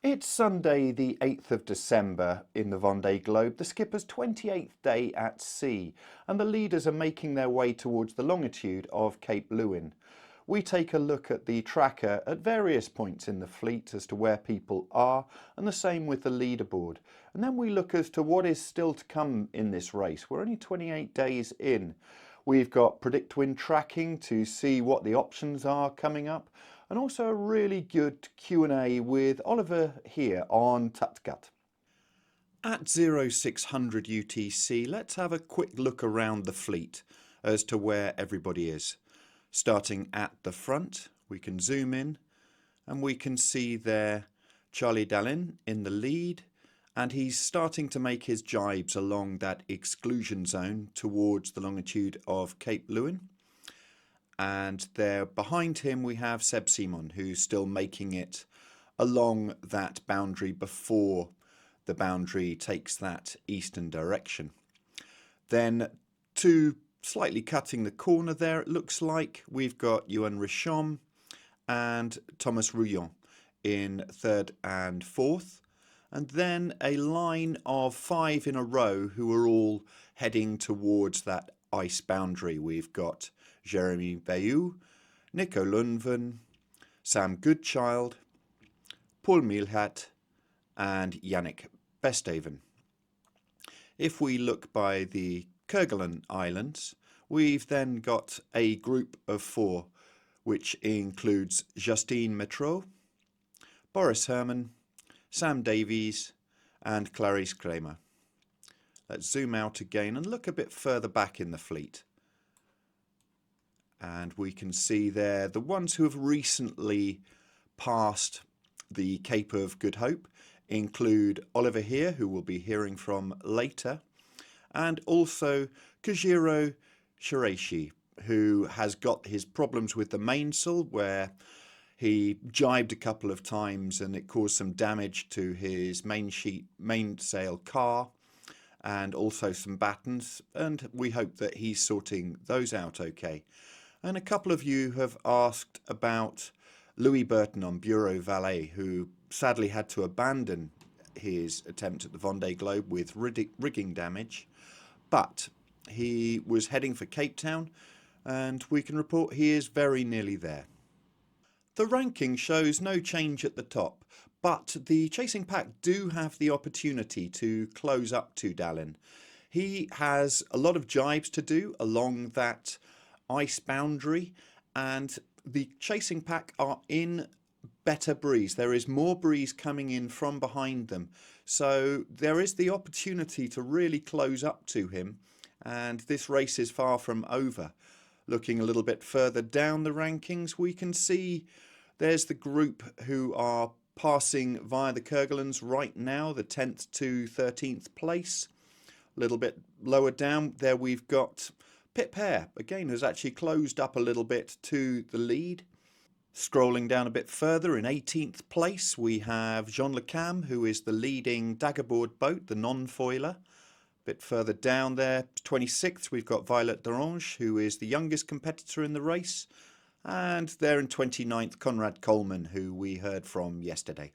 It's Sunday the 8th of December in the Vendée Globe, the skipper's 28th day at sea, and the leaders are making their way towards the longitude of Cape Leeuwin. We take a look at the tracker at various points in the fleet as to where people are, and the same with the leaderboard. And then we look as to what is still to come in this race. We're only 28 days in. We've got PredictWind tracking to see what the options are coming up, and also a really good Q&A with Oliver Heer on Tutgut. At 0600 UTC, let's have a quick look around the fleet as to where everybody is. Starting at the front, we can zoom in and we can see there Charlie Dalin in the lead, and he's starting to make his jibes along that exclusion zone towards the longitude of Cape Leeuwin. And there behind him we have Seb Simon, who's still making it along that boundary before the boundary takes that eastern direction. Then slightly cutting the corner there, it looks like we've got Yoann Richomme and Thomas Rouillon in third and fourth. And then a line of 5 in a row who are all heading towards that ice boundary. We've got Jeremy Bayou, Nico Lundven, Sam Goodchild, Paul Milhat and Yannick Besthaven. If we look by the Kerguelen Islands, we've then got a group of 4, which includes Justine Metro, Boris Herman, Sam Davies and Clarice Kramer. Let's zoom out again and look a bit further back in the fleet. And we can see there the ones who have recently passed the Cape of Good Hope include Oliver Heer, who we'll be hearing from later, and also Kajiro Shiraishi, who has got his problems with the mainsail, where he jibed a couple of times and it caused some damage to his mainsail car and also some battens, and we hope that he's sorting those out okay. And a couple of you have asked about Louis Burton on Bureau Valet, who sadly had to abandon his attempt at the Vendée Globe with rigging damage, but he was heading for Cape Town and we can report he is very nearly there. The ranking shows no change at the top, but the chasing pack do have the opportunity to close up to Dalin. He has a lot of jibes to do along that ice boundary, and the chasing pack are in better breeze. There is more breeze coming in from behind them, so there is the opportunity to really close up to him, and this race is far from over. Looking a little bit further down the rankings, we can see there's the group who are passing via the Kerguelens right now, the 10th to 13th place. A little bit lower down there we've got Pip Hare, again, has actually closed up a little bit to the lead. Scrolling down a bit further, in 18th place, we have Jean Le Cam, who is the leading daggerboard boat, the non-foiler. A bit further down there, 26th, we've got Violet d'Orange, who is the youngest competitor in the race. And there in 29th, Conrad Coleman, who we heard from yesterday.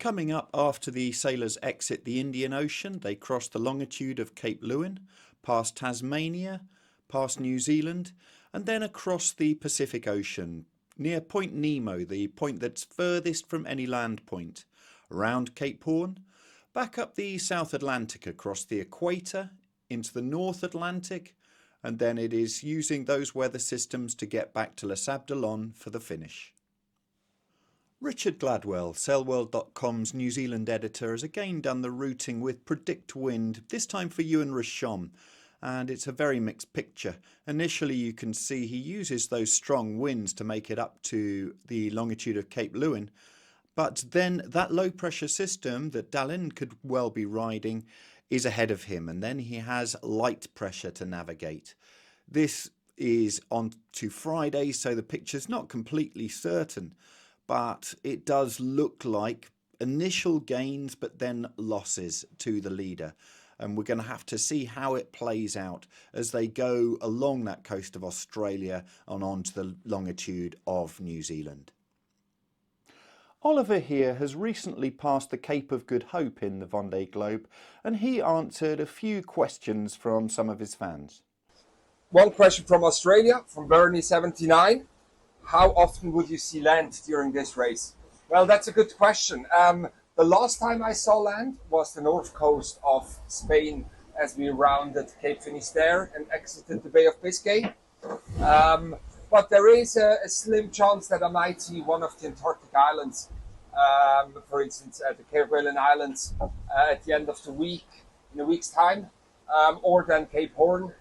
Coming up after the sailors exit the Indian Ocean, they cross the longitude of Cape Leeuwin, past Tasmania, past New Zealand, and then across the Pacific Ocean, near Point Nemo, the point that's furthest from any land point, around Cape Horn, back up the South Atlantic across the equator, into the North Atlantic, and then it is using those weather systems to get back to Les Sables d'Olonne for the finish. Richard Gladwell, sailworld.com's New Zealand editor, has again done the routing with PredictWind, this time for Yoann Richomme, and it's a very mixed picture. Initially you can see he uses those strong winds to make it up to the longitude of Cape Leeuwin, but then that low pressure system that Dalin could well be riding is ahead of him, and then he has light pressure to navigate. This is on to Friday, so the picture's not completely certain, but it does look like initial gains but then losses to the leader. And we're going to have to see how it plays out as they go along that coast of Australia and on to the longitude of New Zealand. Oliver Heer has recently passed the Cape of Good Hope in the Vendée Globe, and he answered a few questions from some of his fans. One question from Australia, from Bernie79. How often would you see land during this race? Well, that's a good question. The last time I saw land was the north coast of Spain as we rounded Cape Finisterre and exited the Bay of Biscay. But there is a slim chance that I might see one of the Antarctic islands, for instance, the Cape Leeuwin Islands at the end of the week, in a week's time, or then Cape Horn.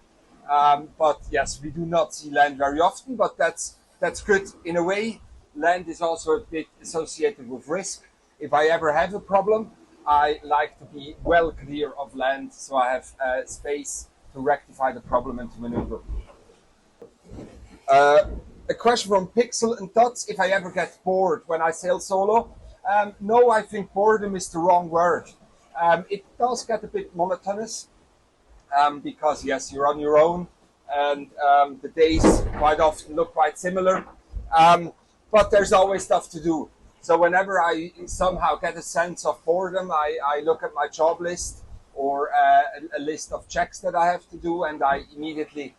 But yes, we do not see land very often, but that's good in a way. Land is also a bit associated with risk. If I ever have a problem, I like to be well clear of land, so I have space to rectify the problem and to maneuver. A question from Pixel and Dots: if I ever get bored when I sail solo? No, I think boredom is the wrong word. It does get a bit monotonous because yes, you're on your own and the days quite often look quite similar, but there's always stuff to do. So whenever I somehow get a sense of boredom, I look at my job list or a list of checks that I have to do, and I immediately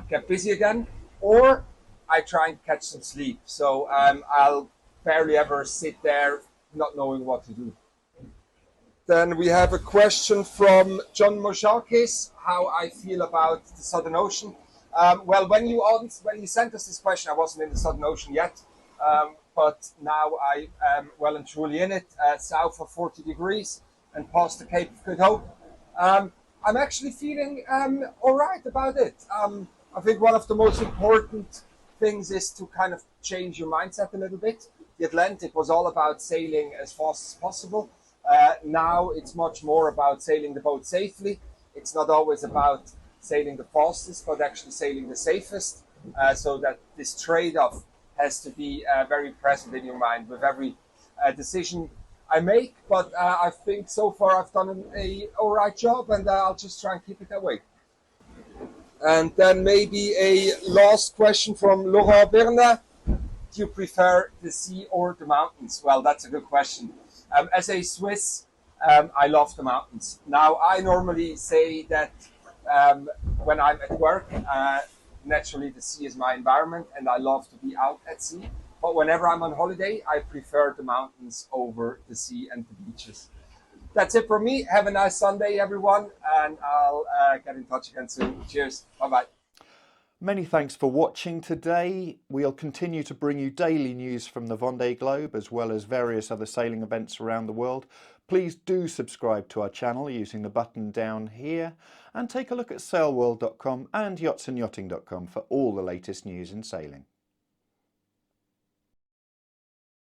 get busy again, or I try and catch some sleep. So I'll barely ever sit there not knowing what to do. Then we have a question from John Moshakis, how I feel about the Southern Ocean. Well, when you sent us this question, I wasn't in the Southern Ocean yet, but now I am well and truly in it, south of 40 degrees and past the Cape of Good Hope. I'm actually feeling all right about it. I think one of the most important things is to kind of change your mindset a little bit. The Atlantic was all about sailing as fast as possible. Now it's much more about sailing the boat safely. It's not always about sailing the fastest, but actually sailing the safest. So that this trade-off has to be very present in your mind with every decision I make. But I think so far I've done an all right job, and I'll just try and keep it that way. And then maybe a last question from Laurent Berna. Do you prefer the sea or the mountains? Well, that's a good question. As a Swiss, I love the mountains. Now, I normally say that when I'm at work, naturally the sea is my environment and I love to be out at sea. But whenever I'm on holiday, I prefer the mountains over the sea and the beaches. That's it from me. Have a nice Sunday, everyone, and I'll get in touch again soon. Cheers. Bye-bye. Many thanks for watching today. We'll continue to bring you daily news from the Vendée Globe as well as various other sailing events around the world. Please do subscribe to our channel using the button down here, and take a look at sailworld.com and yachtsandyachting.com for all the latest news in sailing.